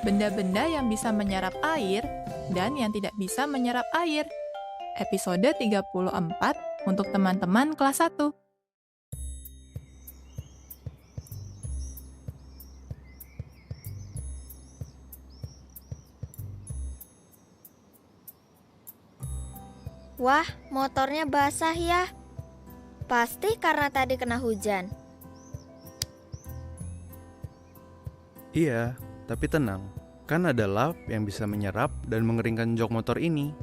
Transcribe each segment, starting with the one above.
Benda-benda yang bisa menyerap air dan yang tidak bisa menyerap air. Episode 34 untuk teman-teman kelas 1. Wah, motornya basah ya. Pasti karena tadi kena hujan. Iya, tapi tenang, kan ada lap yang bisa menyerap dan mengeringkan jok motor ini.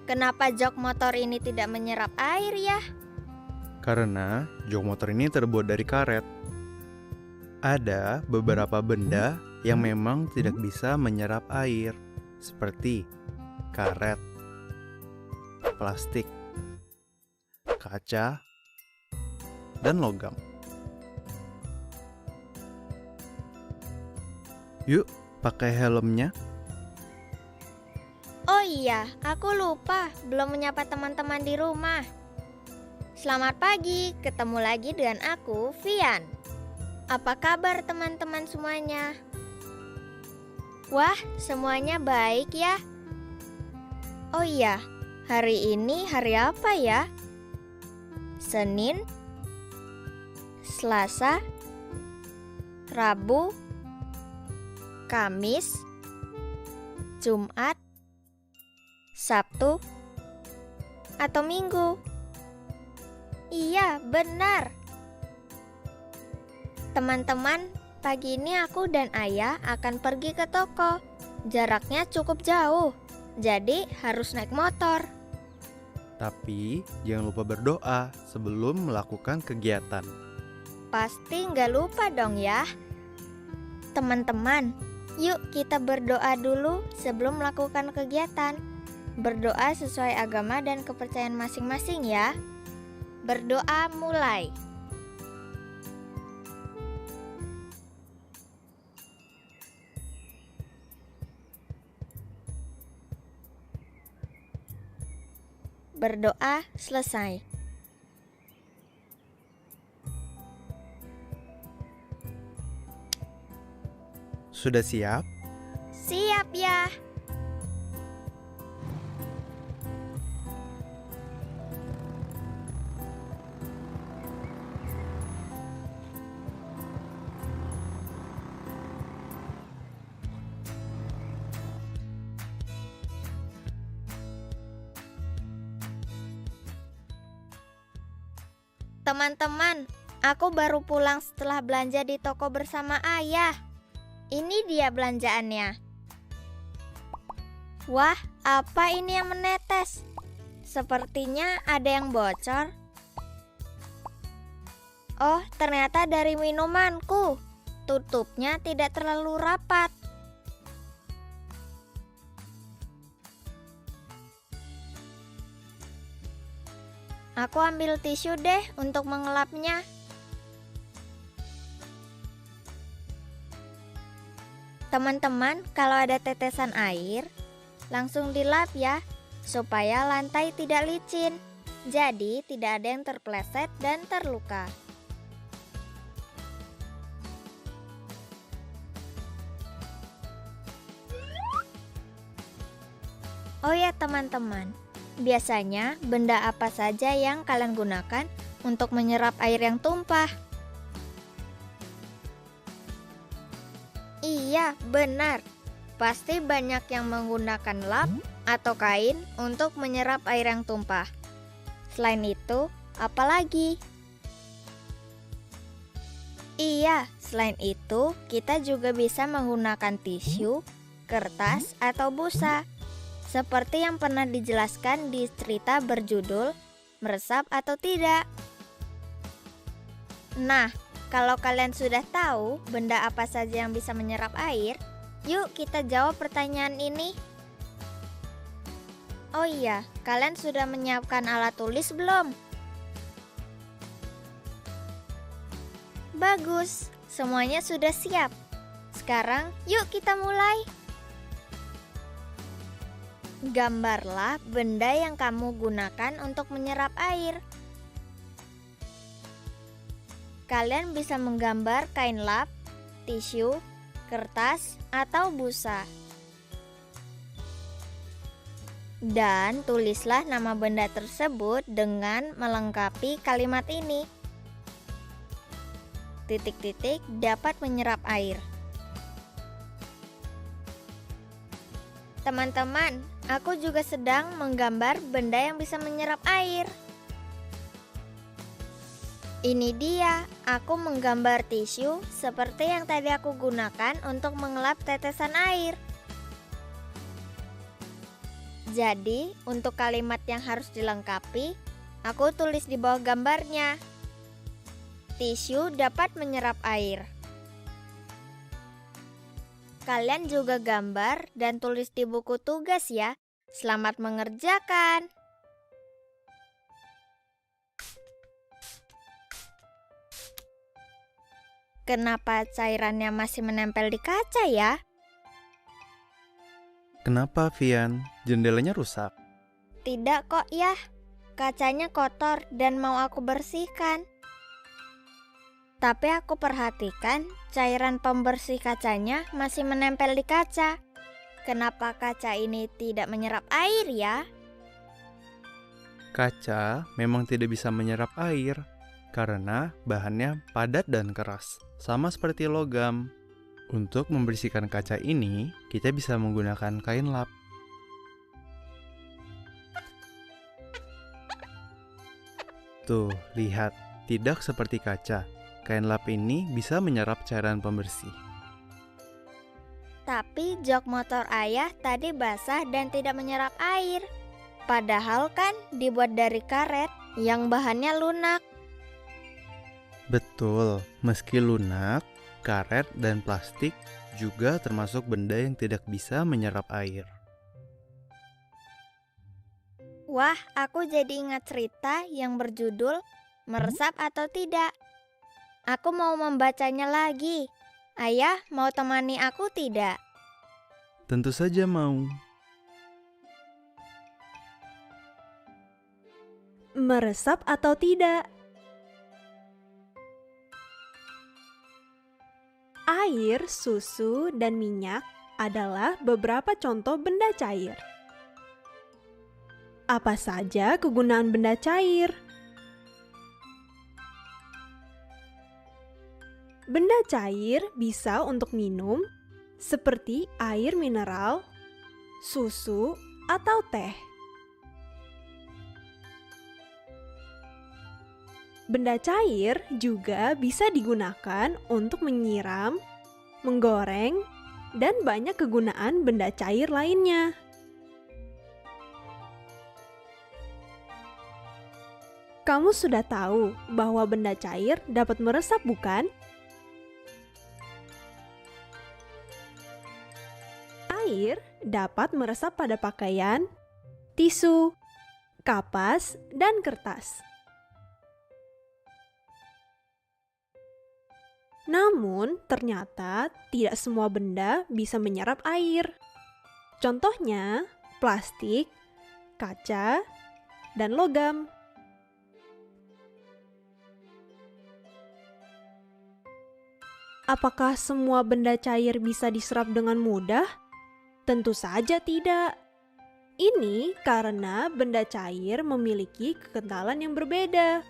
Kenapa jok motor ini tidak menyerap air ya? Karena jok motor ini terbuat dari karet. Ada beberapa benda yang memang tidak bisa menyerap air, seperti karet, plastik, kaca, dan logam. Yuk, pakai helmnya. Oh iya, aku lupa belum menyapa teman-teman di rumah. Selamat pagi, ketemu lagi dengan aku, Vian. Apa kabar teman-teman semuanya? Wah, semuanya baik ya. Oh iya, hari ini hari apa ya? Senin, Selasa, Rabu, Kamis, Jumat, Sabtu, atau Minggu? Iya, benar. Teman-teman, pagi ini aku dan ayah akan pergi ke toko. Jaraknya cukup jauh, jadi harus naik motor. Tapi jangan lupa berdoa sebelum melakukan kegiatan. Pasti nggak lupa dong ya. Teman-teman, yuk kita berdoa dulu sebelum melakukan kegiatan. Berdoa sesuai agama dan kepercayaan masing-masing ya. Berdoa mulai. Berdoa selesai. Sudah siap? Siap ya. Teman-teman, aku baru pulang setelah belanja di toko bersama ayah. Ini dia belanjaannya. Wah, apa ini yang menetes? Sepertinya ada yang bocor. Oh, ternyata dari minumanku. Tutupnya tidak terlalu rapat. Aku ambil tisu deh untuk mengelapnya. Teman-teman, kalau ada tetesan air, langsung dilap ya, supaya lantai tidak licin. Jadi, tidak ada yang terpleset dan terluka. Oh ya teman-teman, biasanya benda apa saja yang kalian gunakan untuk menyerap air yang tumpah? Iya, benar. Pasti banyak yang menggunakan lap atau kain untuk menyerap air yang tumpah. Selain itu, apa lagi? Iya, selain itu, kita juga bisa menggunakan tisu kertas, atau busa. Seperti yang pernah dijelaskan di cerita berjudul Meresap atau Tidak. Nah, kalau kalian sudah tahu benda apa saja yang bisa menyerap air, yuk kita jawab pertanyaan ini. Oh iya, kalian sudah menyiapkan alat tulis belum? Bagus, semuanya sudah siap. Sekarang yuk kita mulai. Gambarlah benda yang kamu gunakan untuk menyerap air. Kalian bisa menggambar kain lap, tisu, kertas, atau busa. Dan tulislah nama benda tersebut dengan melengkapi kalimat ini. Titik-titik dapat menyerap air. Teman-teman, aku juga sedang menggambar benda yang bisa menyerap air. Ini dia, aku menggambar tisu seperti yang tadi aku gunakan untuk mengelap tetesan air. Jadi, untuk kalimat yang harus dilengkapi, aku tulis di bawah gambarnya. Tisu dapat menyerap air. Kalian juga gambar dan tulis di buku tugas ya. Selamat mengerjakan. Kenapa cairannya masih menempel di kaca ya? Kenapa, Vian? Jendelanya rusak. Tidak kok ya, kacanya kotor dan mau aku bersihkan. Tapi aku perhatikan cairan pembersih kacanya masih menempel di kaca. Kenapa kaca ini tidak menyerap air ya? Kaca memang tidak bisa menyerap air karena bahannya padat dan keras, sama seperti logam. Untuk membersihkan kaca ini, kita bisa menggunakan kain lap. Tuh, lihat, tidak seperti kaca. Kain lap ini bisa menyerap cairan pembersih. Tapi jok motor ayah tadi basah dan tidak menyerap air. Padahal kan dibuat dari karet yang bahannya lunak. Betul, meski lunak, karet dan plastik juga termasuk benda yang tidak bisa menyerap air. Wah, aku jadi ingat cerita yang berjudul Meresap atau Tidak. Aku mau membacanya lagi. Ayah, mau temani aku tidak? Tentu saja mau. Meresap atau tidak? Air, susu, dan minyak adalah beberapa contoh benda cair. Apa saja kegunaan benda cair? Benda cair bisa untuk minum, seperti air mineral, susu, atau teh. Benda cair juga bisa digunakan untuk menyiram, menggoreng, dan banyak kegunaan benda cair lainnya. Kamu sudah tahu bahwa benda cair dapat meresap, bukan? Air dapat meresap pada pakaian, tisu, kapas, dan kertas. Namun, ternyata tidak semua benda bisa menyerap air. Contohnya, plastik, kaca, dan logam. Apakah semua benda cair bisa diserap dengan mudah? Tentu saja tidak. Ini karena benda cair memiliki kekentalan yang berbeda.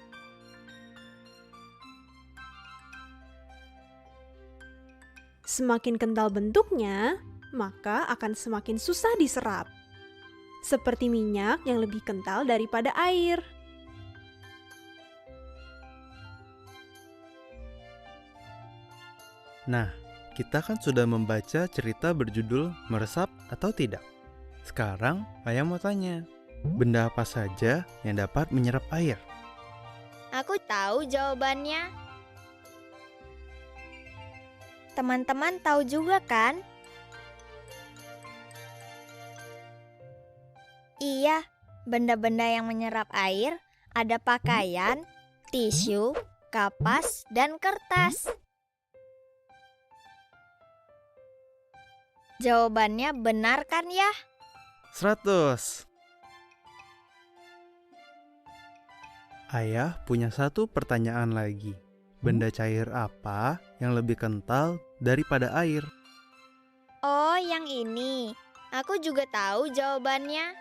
Semakin kental bentuknya, maka akan semakin susah diserap. Seperti minyak yang lebih kental daripada air. Nah, kita kan sudah membaca cerita berjudul Meresap atau Tidak. Sekarang, Ayah mau tanya, benda apa saja yang dapat menyerap air? Aku tahu jawabannya. Teman-teman tahu juga kan? Iya, benda-benda yang menyerap air ada pakaian, tisu, kapas, dan kertas. Jawabannya benar kan ya? 100. Ayah punya satu pertanyaan lagi. Benda cair apa yang lebih kental daripada air? Oh, yang ini. Aku juga tahu jawabannya.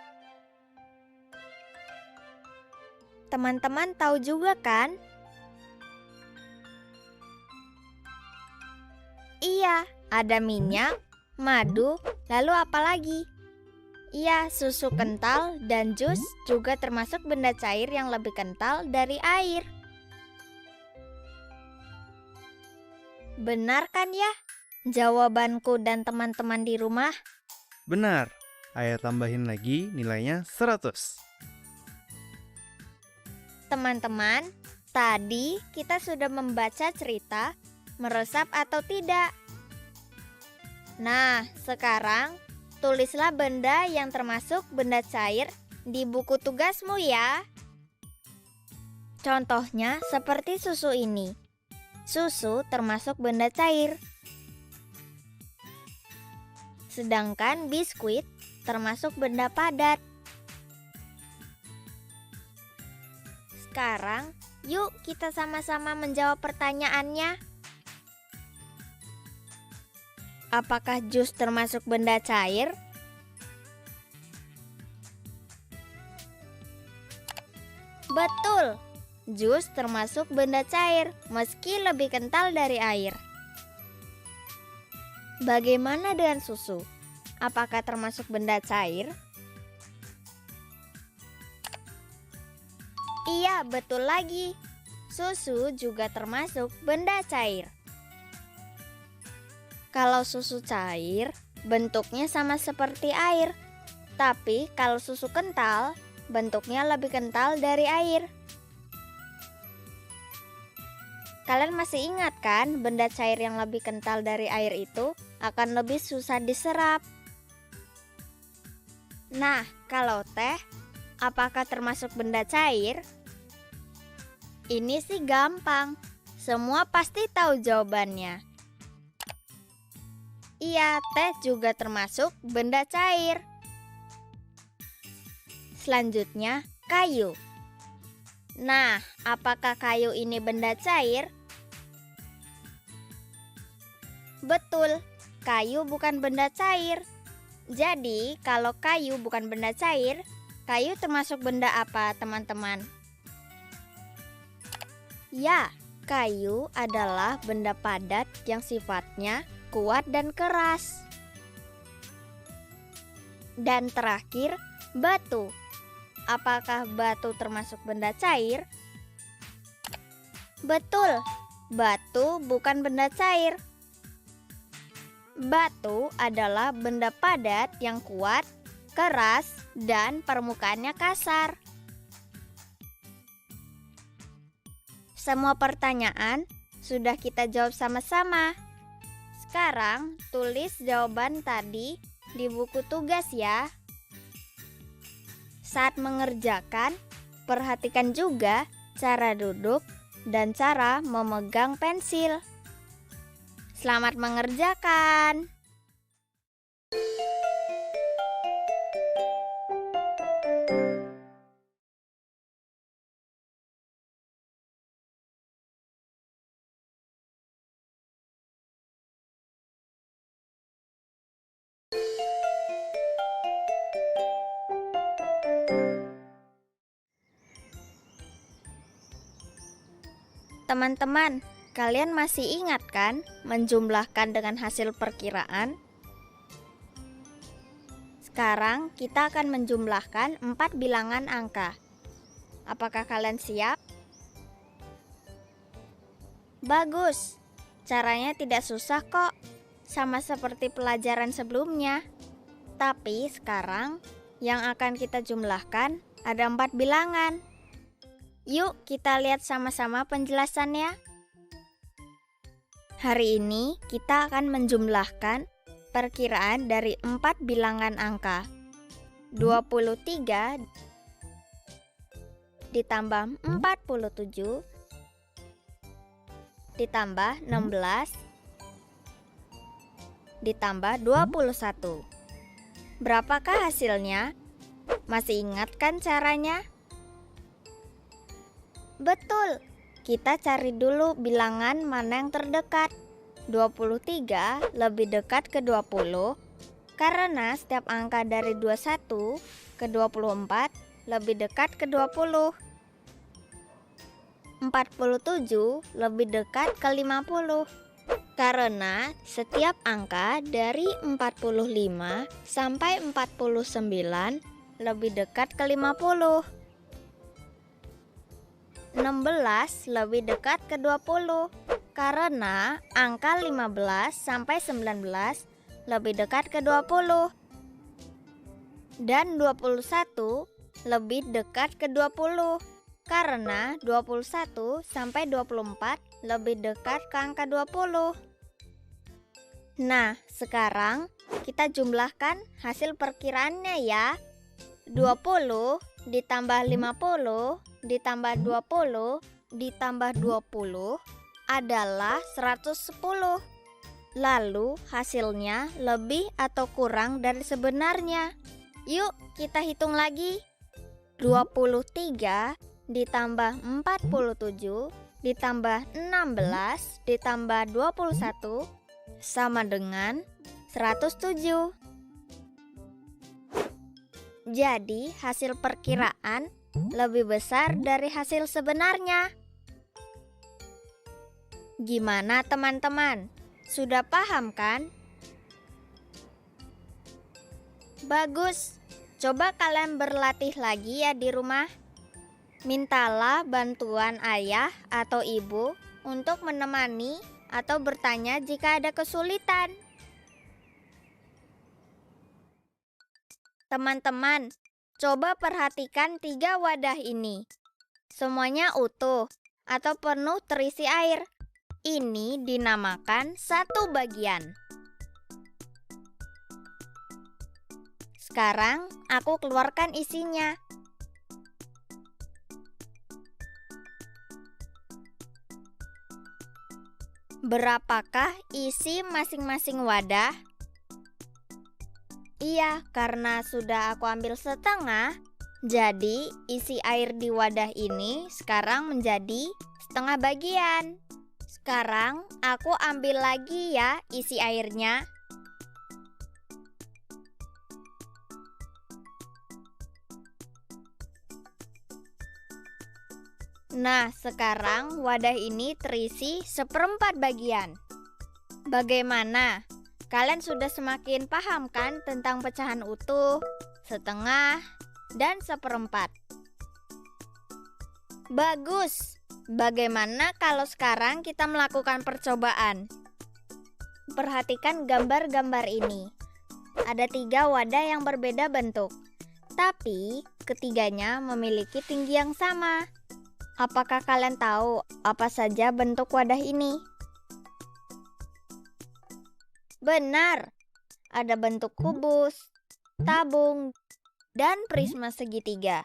Teman-teman tahu juga kan? Iya, ada minyak, madu, lalu apa lagi? Iya, susu kental dan jus juga termasuk benda cair yang lebih kental dari air. Benar kan ya? Jawabanku dan teman-teman di rumah. Benar. Ayah tambahin lagi nilainya 100. Teman-teman, tadi kita sudah membaca cerita Meresap atau Tidak. Nah, sekarang tulislah benda yang termasuk benda cair di buku tugasmu ya. Contohnya seperti susu ini. Susu termasuk benda cair. Sedangkan biskuit termasuk benda padat. Sekarang, yuk kita sama-sama menjawab pertanyaannya. Apakah jus termasuk benda cair? Betul, jus termasuk benda cair meski lebih kental dari air. Bagaimana dengan susu? Apakah termasuk benda cair? Iya, betul lagi. Susu juga termasuk benda cair. Kalau susu cair, bentuknya sama seperti air. Tapi kalau susu kental, bentuknya lebih kental dari air. Kalian masih ingat kan, benda cair yang lebih kental dari air itu akan lebih susah diserap. Nah, kalau teh, apakah termasuk benda cair? Ini sih gampang. Semua pasti tahu jawabannya. Iya, teh juga termasuk benda cair. Selanjutnya, kayu. Nah, apakah kayu ini benda cair? Betul, kayu bukan benda cair. Jadi, kalau kayu bukan benda cair, kayu termasuk benda apa, teman-teman? Ya, kayu adalah benda padat yang sifatnya kuat dan keras. Dan terakhir, batu. Apakah batu termasuk benda cair? Betul, batu bukan benda cair. Batu adalah benda padat yang kuat, keras, dan permukaannya kasar. Semua pertanyaan sudah kita jawab sama-sama. Sekarang tulis jawaban tadi di buku tugas ya. Saat mengerjakan, perhatikan juga cara duduk dan cara memegang pensil. Selamat mengerjakan. Teman-teman, kalian masih ingat kan menjumlahkan dengan hasil perkiraan? Sekarang kita akan menjumlahkan 4 bilangan angka. Apakah kalian siap? Bagus, caranya tidak susah kok. sama seperti pelajaran sebelumnya. Tapi sekarang yang akan kita jumlahkan ada 4 bilangan. Yuk kita lihat sama-sama penjelasannya. Hari ini kita akan menjumlahkan perkiraan dari 4 bilangan angka. 23 ditambah 47 ditambah 16 ditambah 21. Berapakah hasilnya? Masih ingat kan caranya? Betul, kita cari dulu bilangan mana yang terdekat. 23 lebih dekat ke 20 karena setiap angka dari 21 ke 24 lebih dekat ke 20. 47 lebih dekat ke 50 karena setiap angka dari 45 sampai 49 lebih dekat ke 50. 16 lebih dekat ke 20 karena angka 15 sampai 19 lebih dekat ke 20. Dan 21 lebih dekat ke 20 karena 21 sampai 24 lebih dekat ke angka 20. Nah, sekarang kita jumlahkan hasil perkiraannya ya. 20 ditambah 50 ditambah 20 ditambah 20 adalah 110. Lalu hasilnya lebih atau kurang dari sebenarnya? Yuk kita hitung lagi. 23 ditambah 47 ditambah 16 ditambah 21 sama dengan 107. Jadi hasil perkiraan lebih besar dari hasil sebenarnya. Gimana teman-teman? Sudah paham kan? Bagus. Coba kalian berlatih lagi ya di rumah. Mintalah bantuan ayah atau ibu untuk menemani atau bertanya jika ada kesulitan. Teman-teman, coba perhatikan 3 wadah ini. Semuanya utuh atau penuh terisi air. Ini dinamakan satu bagian. Sekarang aku keluarkan isinya. Berapakah isi masing-masing wadah? Iya, karena sudah aku ambil setengah, jadi isi air di wadah ini sekarang menjadi setengah bagian. Sekarang aku ambil lagi ya isi airnya. Nah, sekarang wadah ini terisi 1/4 bagian. Bagaimana? Kalian sudah semakin paham kan tentang pecahan utuh, setengah, dan 1/4? Bagus! Bagaimana kalau sekarang kita melakukan percobaan? Perhatikan gambar-gambar ini. Ada 3 wadah yang berbeda bentuk, tapi ketiganya memiliki tinggi yang sama. Apakah kalian tahu apa saja bentuk wadah ini? Benar, ada bentuk kubus, tabung, dan prisma segitiga.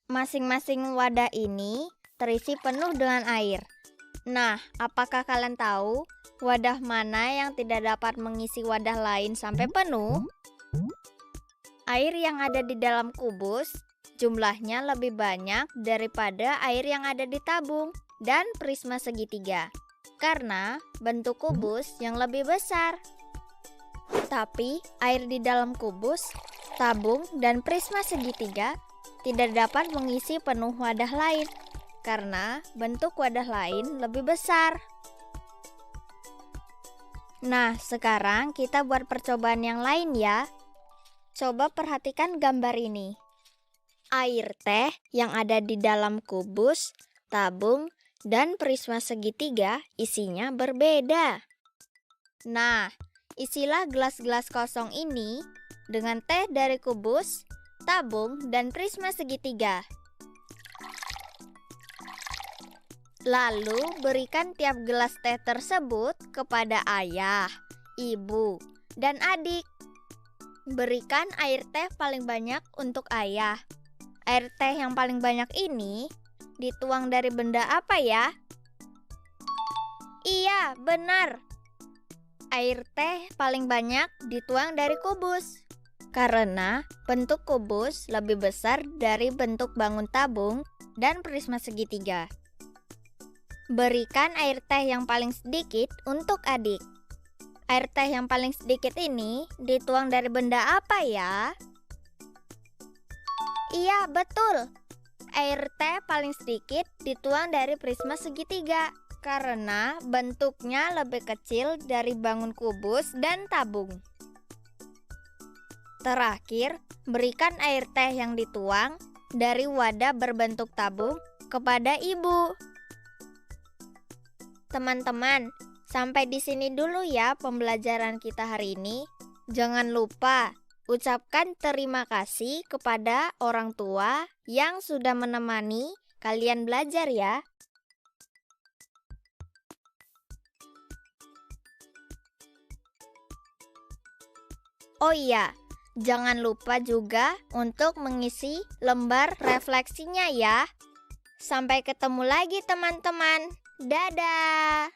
Masing-masing wadah ini terisi penuh dengan air. Nah, apakah kalian tahu wadah mana yang tidak dapat mengisi wadah lain sampai penuh? Air yang ada di dalam kubus jumlahnya lebih banyak daripada air yang ada di tabung dan prisma segitiga karena bentuk kubus yang lebih besar. Tapi air di dalam kubus, tabung, dan prisma segitiga tidak dapat mengisi penuh wadah lain karena bentuk wadah lain lebih besar. Nah, sekarang kita buat percobaan yang lain ya. Coba perhatikan gambar ini. Air teh yang ada di dalam kubus, tabung, dan prisma segitiga isinya berbeda. Nah, isilah gelas-gelas kosong ini dengan teh dari kubus, tabung, dan prisma segitiga. Lalu berikan tiap gelas teh tersebut kepada ayah, ibu, dan adik. Berikan air teh paling banyak untuk ayah. Air teh yang paling banyak ini dituang dari benda apa ya? Iya, benar. Air teh paling banyak dituang dari kubus. Karena bentuk kubus lebih besar dari bentuk bangun tabung dan prisma segitiga. Berikan air teh yang paling sedikit untuk adik. Air teh yang paling sedikit ini dituang dari benda apa ya? Iya, betul. Air teh paling sedikit dituang dari prisma segitiga karena bentuknya lebih kecil dari bangun kubus dan tabung. Terakhir, berikan air teh yang dituang dari wadah berbentuk tabung kepada ibu. Teman-teman, sampai di sini dulu ya pembelajaran kita hari ini. Jangan lupa ucapkan terima kasih kepada orang tua yang sudah menemani kalian belajar ya. Oh iya, jangan lupa juga untuk mengisi lembar refleksinya ya. Sampai ketemu lagi teman-teman. Dadah!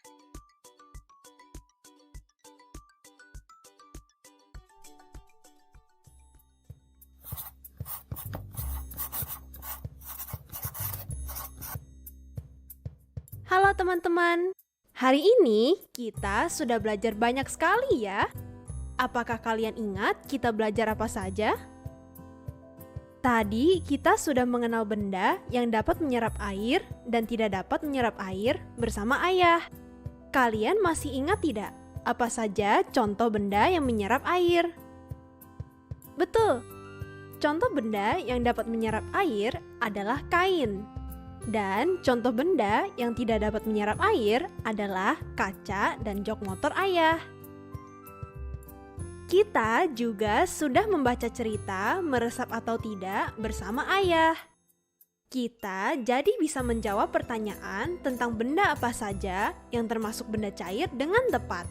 Halo teman-teman, hari ini kita sudah belajar banyak sekali ya. Apakah kalian ingat kita belajar apa saja? Tadi kita sudah mengenal benda yang dapat menyerap air dan tidak dapat menyerap air bersama ayah. Kalian masih ingat tidak apa saja contoh benda yang menyerap air? Betul, contoh benda yang dapat menyerap air adalah kain. Dan contoh benda yang tidak dapat menyerap air adalah kaca dan jok motor ayah. Kita juga sudah membaca cerita meresap atau tidak bersama ayah. Kita jadi bisa menjawab pertanyaan tentang benda apa saja yang termasuk benda cair dengan tepat.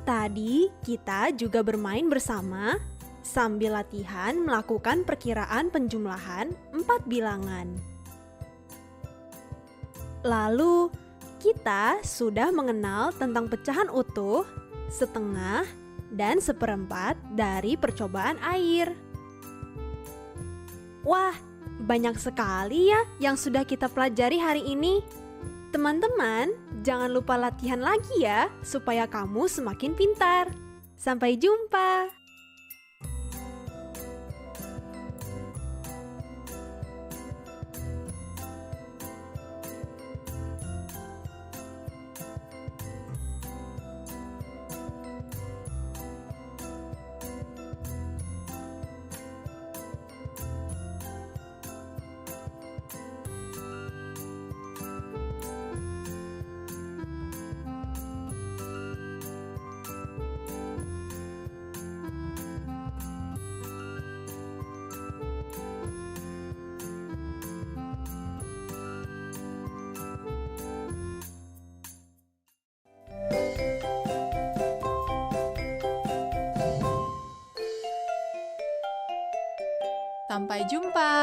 Tadi kita juga bermain bersama sambil latihan melakukan perkiraan penjumlahan 4 bilangan. Lalu, kita sudah mengenal tentang pecahan utuh, setengah, dan seperempat dari percobaan air. Wah, banyak sekali ya yang sudah kita pelajari hari ini. Teman-teman, jangan lupa latihan lagi ya, supaya kamu semakin pintar. Sampai jumpa! Sampai jumpa.